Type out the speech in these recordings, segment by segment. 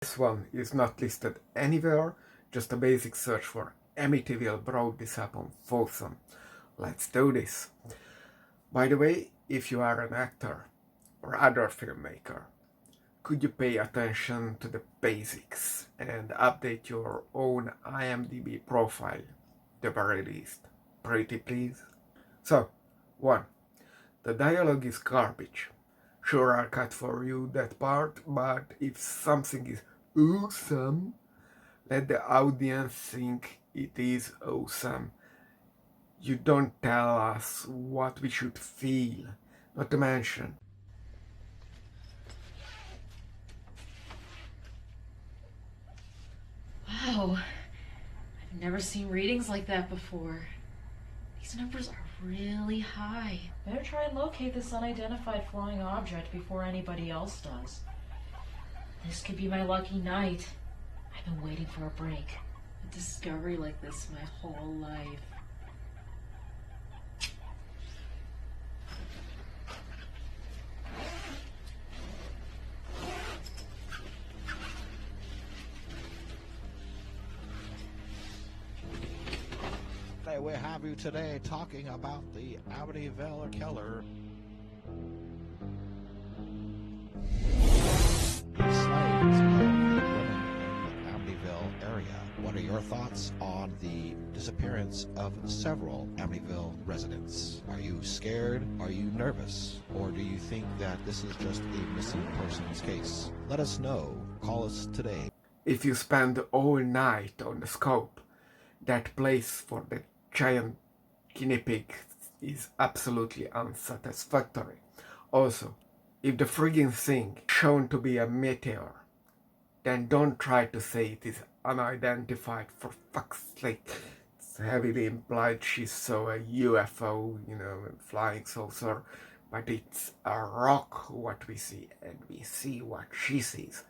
This one is not listed anywhere, just a basic search for Amityville brought this up on Folsom. Let's do this. By the way, if you are an actor or other filmmaker, could you pay attention to the basics and update your own IMDb profile, the very least? Pretty please? So, 1. The dialogue is garbage. Sure, I'll cut for you that part, but if something is awesome, let the audience think it is awesome. You don't tell us what we should feel, not to mention. Wow, I've never seen readings like that before. These numbers are really high. Better try and locate this unidentified flying object before anybody else does. This could be my lucky night. I've been waiting for a break. A discovery like this my whole life. We have you today talking about the Amityviller Killer. Slaves of the women in the Amityville area. What are your thoughts on the disappearance of several Amityville residents? Are you scared? Are you nervous? Or do you think that this is just a missing persons case? Let us know. Call us today. If you spend all night on the scope, that place for the giant guinea pig is absolutely unsatisfactory. Also, if the friggin' thing is shown to be a meteor, then don't try to say it is unidentified, for fuck's sake. It's heavily implied she saw a UFO, a flying saucer, but it's a rock what we see, and we see what she sees.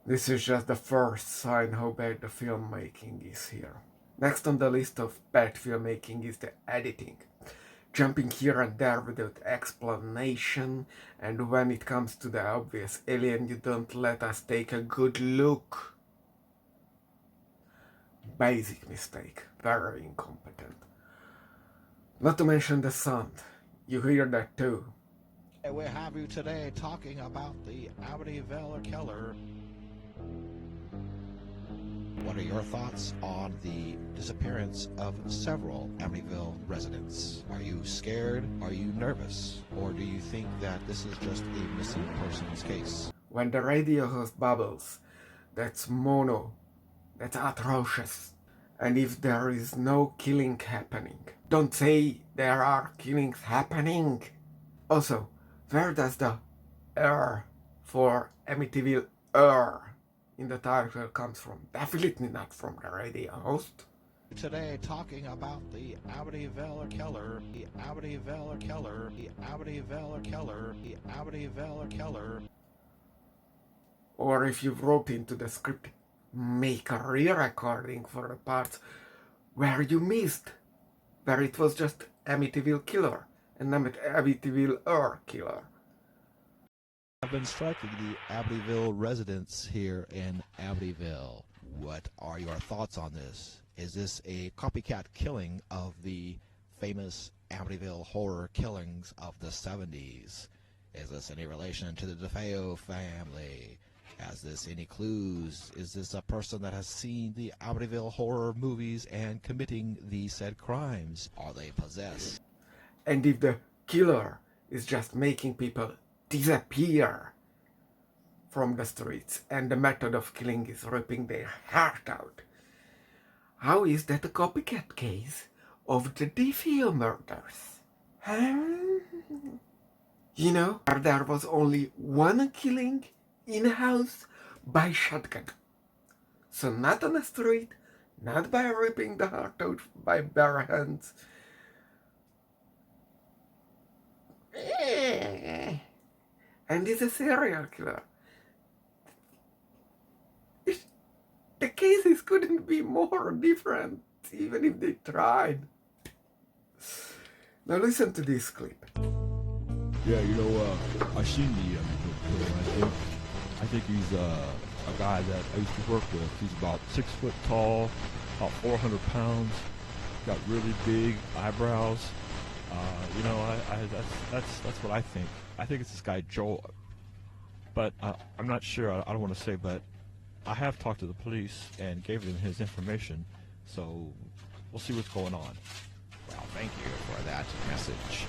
This is just the first sign how bad the filmmaking is here. Next on the list of bad filmmaking is the editing. Jumping here and there without explanation, and when it comes to the obvious alien, you don't let us take a good look. Basic mistake, very incompetent. Not to mention the sound, you hear that too. We have you today talking about the Amityville Killer. What are your thoughts on the disappearance of several Amityville residents? Are you scared? Are you nervous? Or do you think that this is just a missing persons case? When the radio host bubbles, that's mono, that's atrocious. And if there is no killing happening, don't say there are killings happening. Also, where does the R for Amityville in the title comes from? Definitely not from the radio host. Today talking about the Amityville Killer, the Amityville Killer, the Amityville Killer, the Amityville Killer. Or if you wrote into the script, make a re-recording for the parts where you missed, where it was just Amityville Killer and not Amityville Killer. I've been striking the Amityville residents here in Amityville. What are your thoughts on this? Is this a copycat killing of the famous Amityville horror killings of the 70s? Is this any relation to the DeFeo family? Has this any clues? Is this a person that has seen the Amityville horror movies and committing the said crimes? Are they possessed? And if the killer is just making people disappear from the streets and the method of killing is ripping their heart out, how is that a copycat case of the DeFeo murders? There was only one killing in a house by shotgun. So not on the street, not by ripping the heart out by bare hands. And he's a serial killer. The cases couldn't be more different, even if they tried. Now listen to this clip. Yeah, I seen the Amityville Killer, I think. I think he's a guy that I used to work with. He's about 6 foot tall, about 400 pounds, got really big eyebrows. You know, that's what I think. I think it's this guy Joel, but I'm not sure. I don't want to say, but I have talked to the police and gave them his information, so we'll see what's going on. Well, thank you for that message.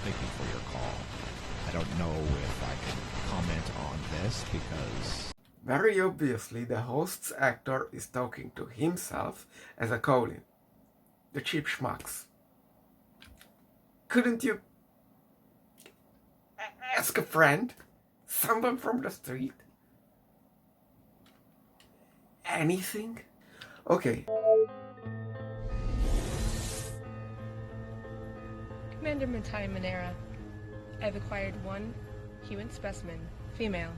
Thank you for your call. I don't know if I can comment on this because... Very obviously, the host's actor is talking to himself as a Colin. The cheap schmucks. Couldn't you ask a friend? Someone from the street? Anything? Okay. Commander Matai Manera, I've acquired one human specimen, female,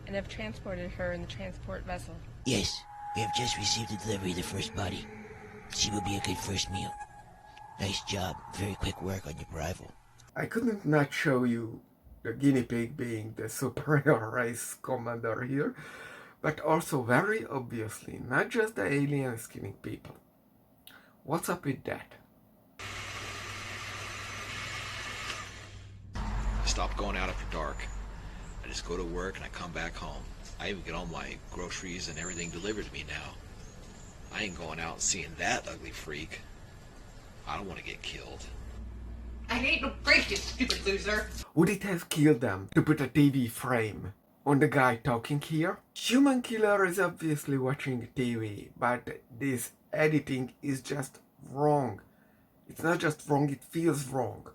and have transported her in the transport vessel. Yes, we have just received a delivery of the first body. She will be a good first meal. Nice job. Very quick work on your arrival. I couldn't not show you the guinea pig being the superior race commander here, but also very obviously not just the aliens killing people. What's up with that? I stop going out after dark. I just go to work and I come back home. I even get all my groceries and everything delivered to me now. I ain't going out and seeing that ugly freak. I don't want to get killed. I hate to break it, stupid loser. Would it have killed them to put a TV frame on the guy talking here? Human Killer is obviously watching TV, but this editing is just wrong. It's not just wrong, it feels wrong.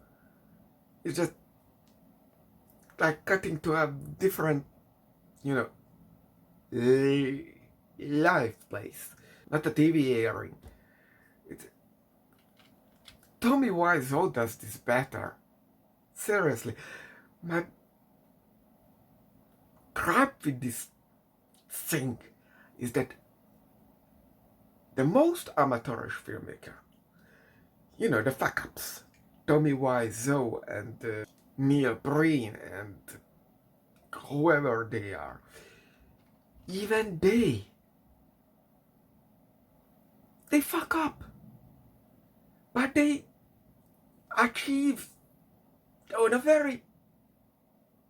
It's just like cutting to a different, you know, live place, not a TV airing. Tommy Wiseau does this better. Seriously, my gripe with this thing is that the most amateurish filmmaker, you know, the fuck-ups, Tommy Wiseau and Neil Breen and whoever they are, even they fuck up, but they achieve on a very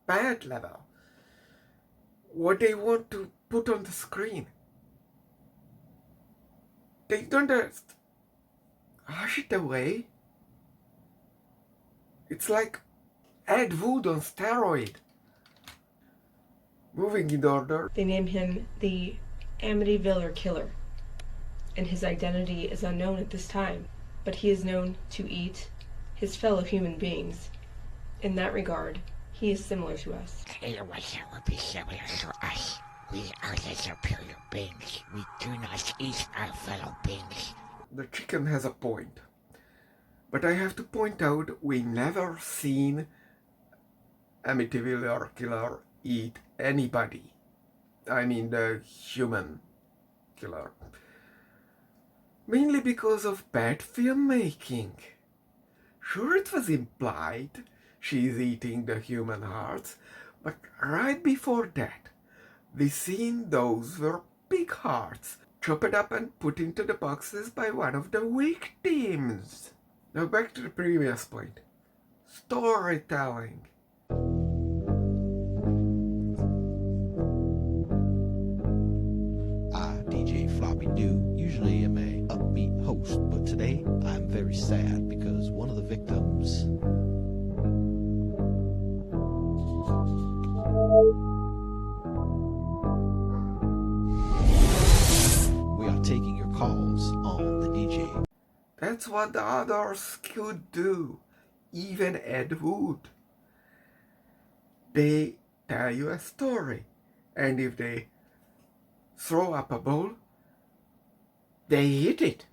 bad level what they want to put on the screen. They don't just hush it away. It's like Ed Wood on steroid. Moving in order. They name him the Amityviller Killer, and his identity is unknown at this time, but he is known to eat his fellow human beings. In that regard, he is similar to us. Otherwise, that would be similar to us. We are the superior beings. We do not eat our fellow beings. The chicken has a point. But I have to point out we never seen Amityviller Killer eat anybody. I mean the human killer. Mainly because of bad filmmaking. Sure, it was implied she's eating the human hearts, but right before that, we seen those were pig hearts, chopped up and put into the boxes by one of the victims. Now back to the previous point. Storytelling. DJ Floppy Doo usually am a upbeat host, but today I'm very sad because one of the victims we are taking your calls on the DJ. That's what the others could do. Even Ed Wood. They tell you a story, and if they throw up a ball, they hit it.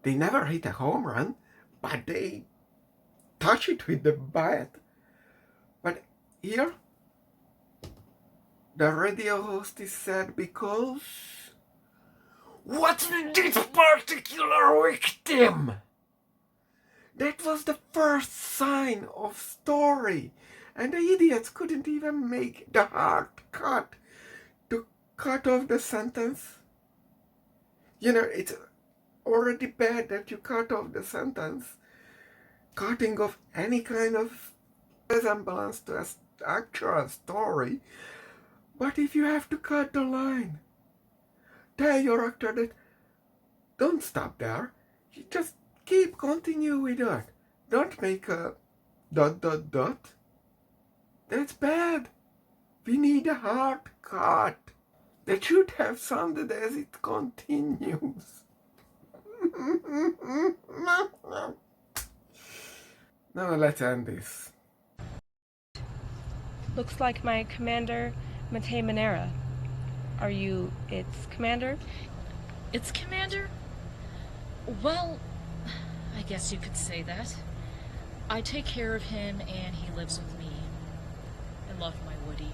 They never hit a home run, but they touch it with the bat. But here, the radio host is sad because what's with this particular victim? That was the first sign of story, and the idiots couldn't even make the hard cut to cut off the sentence. You know, it's already bad that you cut off the sentence. Cutting off any kind of resemblance to an actual story. But if you have to cut the line, tell your actor that don't stop there. You just continue with that. Don't make a ... That's bad. We need a hard cut. That should have sounded as it continues. Now let's end this. Looks like my commander, Matei Manera. Are you its commander? It's Commander? Well, I guess you could say that. I take care of him and he lives with me. I love my Woody.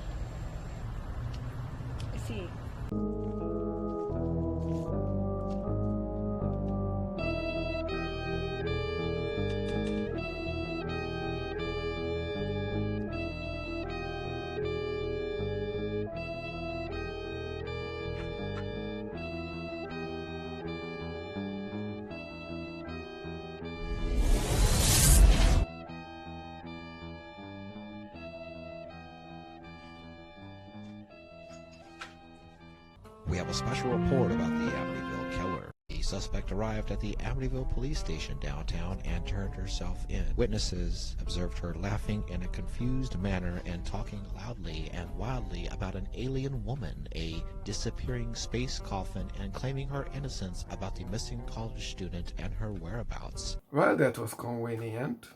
I see. We have a special report about the Amityville Killer. The suspect arrived at the Amityville police station downtown and turned herself in. Witnesses observed her laughing in a confused manner and talking loudly and wildly about an alien woman, a disappearing space coffin, and claiming her innocence about the missing college student and her whereabouts. Well, that was convenient.